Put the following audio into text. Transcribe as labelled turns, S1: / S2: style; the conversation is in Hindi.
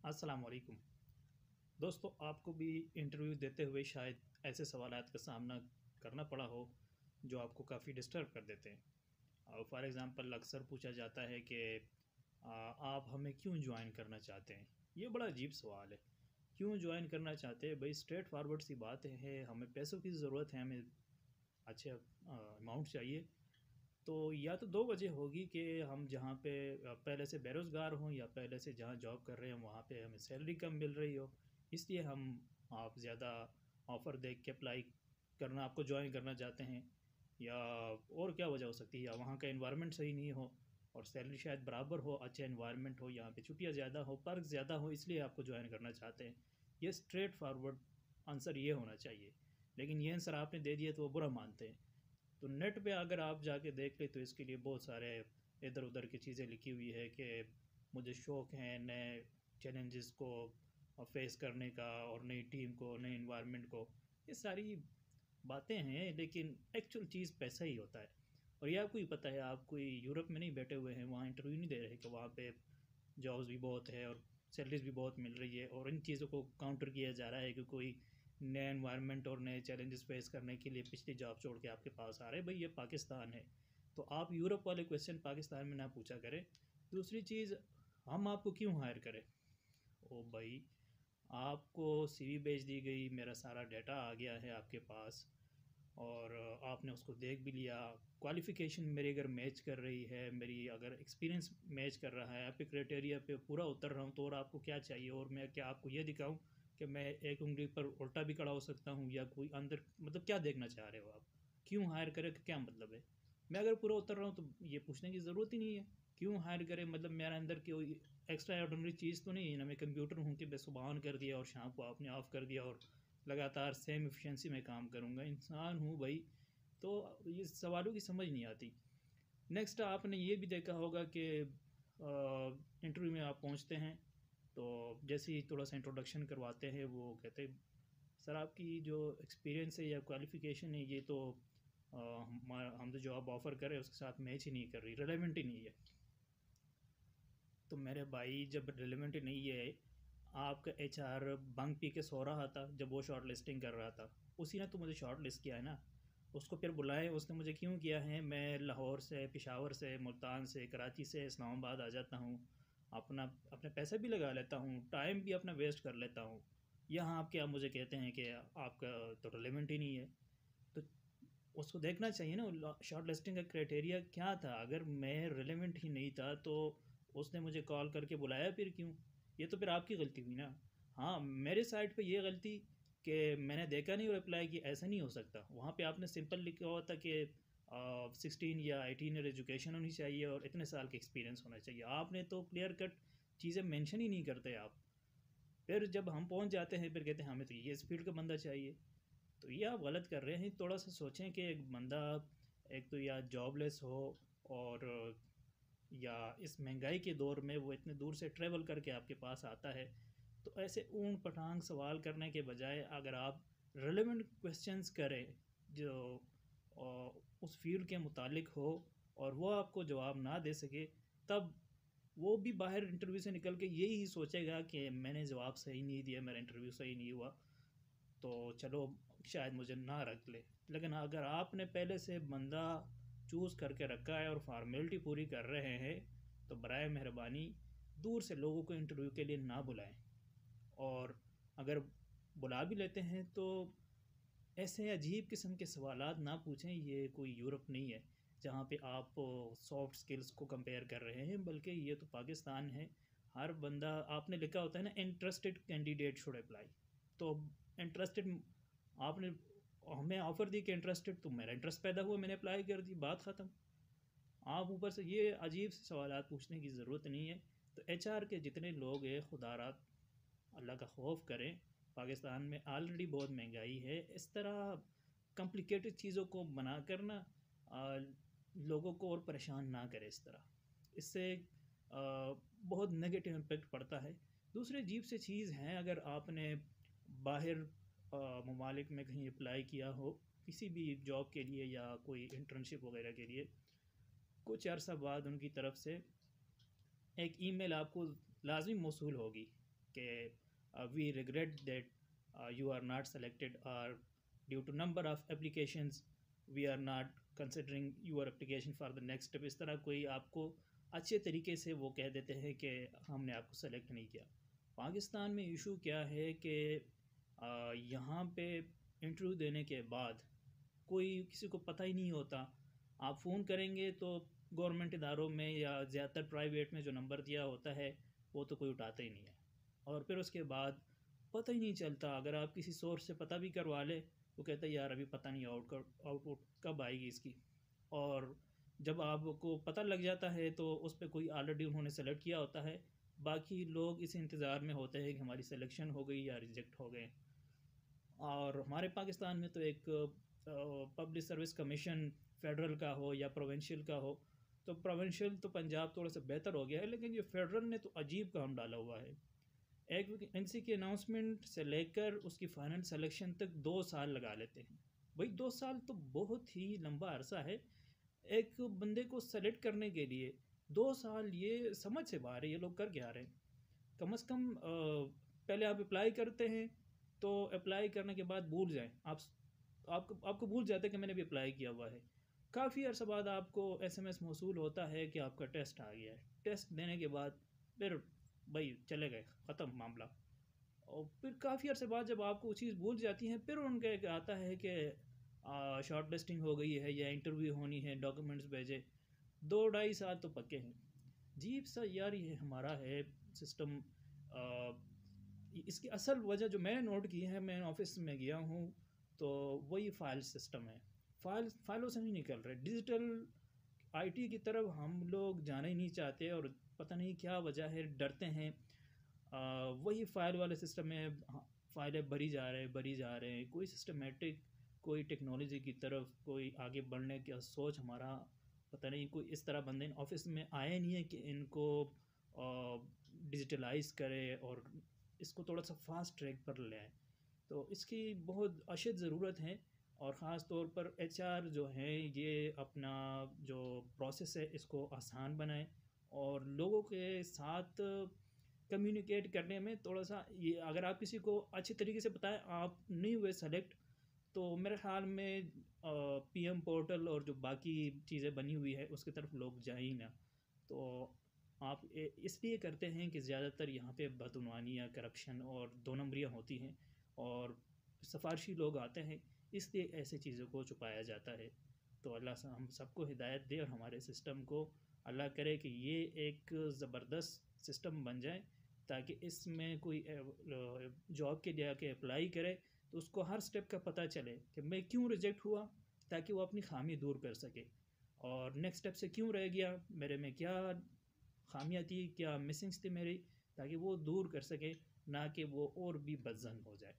S1: अस्सलाम वालेकुम। दोस्तों, आपको भी इंटरव्यू देते हुए शायद ऐसे सवालात का सामना करना पड़ा हो जो आपको काफ़ी डिस्टर्ब कर देते हैं। फॉर एग्ज़ाम्पल अक्सर पूछा जाता है कि आप हमें क्यों ज्वाइन करना चाहते हैं। ये बड़ा अजीब सवाल है। क्यों ज्वाइन करना चाहते हैं भाई? स्ट्रेट फॉरवर्ड सी बात है, हमें पैसों की ज़रूरत है, हमें अच्छे अमाउंट चाहिए। तो या तो दो वजह होगी कि हम जहाँ पे पहले से बेरोज़गार हों, या पहले से जहाँ जॉब कर रहे हैं वहाँ पे हमें सैलरी कम मिल रही हो, इसलिए हम आप ज़्यादा ऑफ़र देख के अप्लाई करना, आपको ज्वाइन करना चाहते हैं। या और क्या वजह हो सकती है, या वहाँ का एनवायरनमेंट सही नहीं हो और सैलरी शायद बराबर हो, अच्छा एनवायरनमेंट हो, यहाँ पे छुट्टियाँ ज़्यादा हो, पर्क ज़्यादा हो, इसलिए आपको ज्वाइन करना चाहते हैं। ये स्ट्रेट फॉरवर्ड आंसर ये होना चाहिए। लेकिन ये आंसर आपने दे दिया तो वो बुरा मानते हैं। तो नेट पे अगर आप जाके देख ले तो इसके लिए बहुत सारे इधर उधर की चीज़ें लिखी हुई है कि मुझे शौक़ है नए चैलेंजेस को फेस करने का, और नई टीम को, नए इन्वायरमेंट को। ये सारी बातें हैं, लेकिन एक्चुअल चीज़ पैसा ही होता है। और ये आपको ही पता है, आप कोई यूरोप में नहीं बैठे हुए हैं, वहाँ इंटरव्यू नहीं दे रहे कि वहाँ पे जॉब्स भी बहुत है और सैलरीज भी बहुत मिल रही है, और इन चीज़ों को काउंटर किया जा रहा है कि कोई नए एनवायरनमेंट और नए चैलेंजेस फेस करने के लिए पिछली जॉब छोड़ के आपके पास आ रहे हैं। भाई ये पाकिस्तान है, तो आप यूरोप वाले क्वेश्चन पाकिस्तान में ना पूछा करें। दूसरी चीज़, हम आपको क्यों हायर करें? ओ भाई, आपको सीवी भेज दी गई, मेरा सारा डाटा आ गया है आपके पास, और आपने उसको देख भी लिया। क्वालिफ़िकेशन मेरी अगर मैच कर रही है, मेरी अगर एक्सपीरियंस मैच कर रहा है, आपके क्राइटेरिया पे पूरा उतर रहा हूँ, तो और आपको क्या चाहिए? और मैं क्या आपको ये दिखाऊँ कि मैं एक उंगली पर उल्टा भी खड़ा हो सकता हूँ, या कोई अंदर, मतलब क्या देखना चाह रहे हो आप? क्यों हायर करें का क्या मतलब है? मैं अगर पूरा उतर रहा हूँ तो ये पूछने की ज़रूरत ही नहीं है क्यों हायर करें। मतलब मेरा अंदर कोई एक्स्ट्रा ऑर्डिनरी चीज़ तो नहीं है ना, मैं कंप्यूटर हूँ कि मैं सुबह ऑन कर दिया और शाम को आपने ऑफ़ कर दिया और लगातार सेम एफिशिएंसी में काम करूँगा। इंसान हूँ भाई, तो ये सवालों की समझ नहीं आती। नेक्स्ट, आपने ये भी देखा होगा कि इंटरव्यू में आप पहुँचते हैं तो जैसे ही थोड़ा सा इंट्रोडक्शन करवाते हैं, वो कहते हैं सर आपकी जो एक्सपीरियंस है या क्वालिफ़िकेशन है ये तो हम तो जॉब ऑफ़र कर रहे हैं उसके साथ मैच ही नहीं कर रही, रेलेवेंट ही नहीं है। तो मेरे भाई, जब रिलेवेंट नहीं है, आपका एचआर बंक पी के सो रहा था जब वो शॉर्ट लिस्टिंग कर रहा था, उसी ने तो मुझे शॉर्ट लिस्ट किया है ना। उसको फिर बुलाएं, उसने मुझे क्यों किया है? मैं लाहौर से, पेशावर से, मुल्तान से, कराची से इस्लामाबाद आ जाता हूँ, अपना अपने पैसे भी लगा लेता हूँ, टाइम भी अपना वेस्ट कर लेता हूँ। यहाँ आप क्या मुझे कहते हैं कि आपका तो रिलेवेंट ही नहीं है। तो उसको देखना चाहिए ना शॉर्ट लिस्टिंग का क्राइटेरिया क्या था। अगर मैं रिलेवेंट ही नहीं था तो उसने मुझे कॉल करके बुलाया फिर क्यों? ये तो फिर आपकी गलती हुई ना। हाँ, मेरे साइड पे ये गलती कि मैंने देखा नहीं और अप्लाई किया, ऐसा नहीं हो सकता। वहाँ पे आपने सिंपल लिखा हुआ था कि 16 या 18 ईयर एजुकेशन होनी चाहिए और इतने साल का एक्सपीरियंस होना चाहिए। आपने तो क्लियर कट चीज़ें मेंशन ही नहीं करते आप। फिर जब हम पहुँच जाते हैं फिर कहते हैं हमें तो ये इस फील्ड का बंदा चाहिए। तो ये आप गलत कर रहे हैं। थोड़ा सा सोचें कि एक बंदा एक तो या जॉबलेस हो, और या इस महंगाई के दौर में वो इतने दूर से ट्रैवल करके आपके पास आता है। तो ऐसे ऊन पटांग सवाल करने के बजाय अगर आप रेलेवेंट क्वेश्चंस करें जो उस फील्ड के मुतालिक हो, और वो आपको जवाब ना दे सके, तब वो भी बाहर इंटरव्यू से निकल के यही सोचेगा कि मैंने जवाब सही नहीं दिया, मेरा इंटरव्यू सही नहीं हुआ, तो चलो शायद मुझे ना रख ले। लेकिन अगर आपने पहले से बंदा चूज़ करके रखा है और फार्मेलिटी पूरी कर रहे हैं, तो बराए मेहरबानी दूर से लोगों को इंटरव्यू के लिए ना बुलाएं। और अगर बुला भी लेते हैं तो ऐसे अजीब किस्म के सवालात ना पूछें। ये कोई यूरोप नहीं है जहाँ पे आप सॉफ्ट स्किल्स को कंपेयर कर रहे हैं, बल्कि ये तो पाकिस्तान है। हर बंदा, आपने लिखा होता है ना, इंटरेस्टेड कैंडिडेट शुड अप्लाई। तो इंटरेस्टेड, आपने हमें ऑफ़र दी कि इंटरेस्टेड, तो मेरा इंटरेस्ट पैदा हुआ, मैंने अप्लाई कर दी, बात ख़त्म। आप ऊपर से ये अजीब से सवालात पूछने की ज़रूरत नहीं है। तो एचआर के जितने लोग हैं, खुदारा अल्लाह का खौफ करें। पाकिस्तान में ऑलरेडी बहुत महंगाई है, इस तरह कॉम्प्लिकेटेड चीज़ों को बना कर ना लोगों को और परेशान ना करें इस तरह। इससे बहुत नेगेटिव इम्पेक्ट पड़ता है। दूसरे अजीब से चीज़ हैं, अगर आपने बाहर ममालिक में कहीं अप्लाई किया हो किसी भी जॉब के लिए या कोई इंटर्नशिप वगैरह के लिए, कुछ अर्सा बाद उनकी तरफ से एक ईमेल आपको लाजमी मौसूल होगी कि we regret that you are not selected, or due to number of applications we are not considering your application for the next step। इस तरह कोई आपको अच्छे तरीके से वो कह देते हैं कि हमने आपको सेलेक्ट नहीं किया। पाकिस्तान में इशू क्या है कि यहाँ पे इंटरव्यू देने के बाद कोई किसी को पता ही नहीं होता। आप फ़ोन करेंगे तो गवर्नमेंट इदारों में या ज़्यादातर प्राइवेट में जो नंबर दिया होता है वो तो कोई उठाता ही नहीं है, और फिर उसके बाद पता ही नहीं चलता। अगर आप किसी सोर्स से पता भी करवा ले, वो कहता है यार अभी पता नहीं आउटपुट कब आएगी इसकी। और जब आपको पता लग जाता है तो उस पर कोई ऑलरेडी उन्होंने सेलेक्ट किया होता है, बाकी लोग इस इंतज़ार में होते हैं कि हमारी सिलेक्शन हो गई या रिजेक्ट हो गए। और हमारे पाकिस्तान में तो एक पब्लिक सर्विस कमीशन फेडरल का हो या प्रोविंशियल का हो, तो प्रोविंशियल तो पंजाब थोड़ा सा बेहतर हो गया है, लेकिन ये फेडरल ने तो अजीब काम डाला हुआ है। एक वैकेंसी की अनाउंसमेंट से लेकर उसकी फाइनल सिलेक्शन तक 2 साल लगा लेते हैं। भाई 2 साल तो बहुत ही लंबा अरसा है एक बंदे को सेलेक्ट करने के लिए। 2 साल, ये समझ से बाहर है ये लोग कर क्या रहे हैं। कम से कम पहले आप अप्लाई करते हैं तो अप्लाई करने के बाद भूल जाएं आपको भूल जाते हैं कि मैंने भी अप्लाई किया हुआ है। काफ़ी अर्सा बाद आपको SMS मौसूल होता है कि आपका टेस्ट आ गया है। टेस्ट देने के बाद फिर भाई चले गए, ख़त्म मामला। और फिर काफ़ी अर्से बाद जब आपको वो चीज़ भूल जाती हैं, फिर उनका आता है कि शॉर्ट लिस्टिंग हो गई है या इंटरव्यू होनी है, डॉक्यूमेंट्स भेजे। 2-2.5 साल तो पक्के हैं। अजीब सा यार ये हमारा है सिस्टम। इसकी असल वजह जो मैंने नोट की है, मैं ऑफिस में गया हूँ तो वही फ़ाइल सिस्टम है। फाइलों से नहीं निकल रहे। डिजिटल IT की तरफ हम लोग जाना ही नहीं चाहते, और पता नहीं क्या वजह है, डरते हैं। वही फ़ाइल वाले सिस्टम में फ़ाइलें भरी जा रहे हैं। कोई सिस्टमेटिक, कोई टेक्नोलॉजी की तरफ कोई आगे बढ़ने का सोच हमारा पता नहीं, कोई इस तरह बंदे ऑफिस में आए नहीं है कि इनको डिजिटलाइज करे और इसको थोड़ा सा फास्ट ट्रैक पर ले आए। तो इसकी बहुत अशद ज़रूरत है, और ख़ास तौर पर HR जो है ये अपना जो प्रोसेस है इसको आसान बनाए और लोगों के साथ कम्युनिकेट करने में थोड़ा सा ये, अगर आप किसी को अच्छे तरीके से बताएं आप नहीं हुए सेलेक्ट, तो मेरे ख्याल में PM पोर्टल और जो बाकी चीज़ें बनी हुई है उसकी तरफ लोग जाए ही ना। तो आप इसलिए करते हैं कि ज़्यादातर यहाँ पे बदउनवानी या करप्शन और 2 नंबरियाँ होती हैं और सिफारशी लोग आते हैं, इसलिए ऐसी चीज़ों को छुपाया जाता है। तो अल्लाह से हम सबको हिदायत दे और हमारे सिस्टम को अल्लाह करे कि ये एक ज़बरदस्त सिस्टम बन जाए, ताकि इसमें कोई जॉब के लिए आके अप्लाई करे तो उसको हर स्टेप का पता चले कि मैं क्यों रिजेक्ट हुआ, ताकि वो अपनी खामी दूर कर सके, और नेक्स्ट स्टेप से क्यों रह गया, मेरे में क्या खामियाँ थी, क्या मिसिंग्स थी मेरी, ताकि वो दूर कर सके, ना कि वो और भी बदजन हो जाए।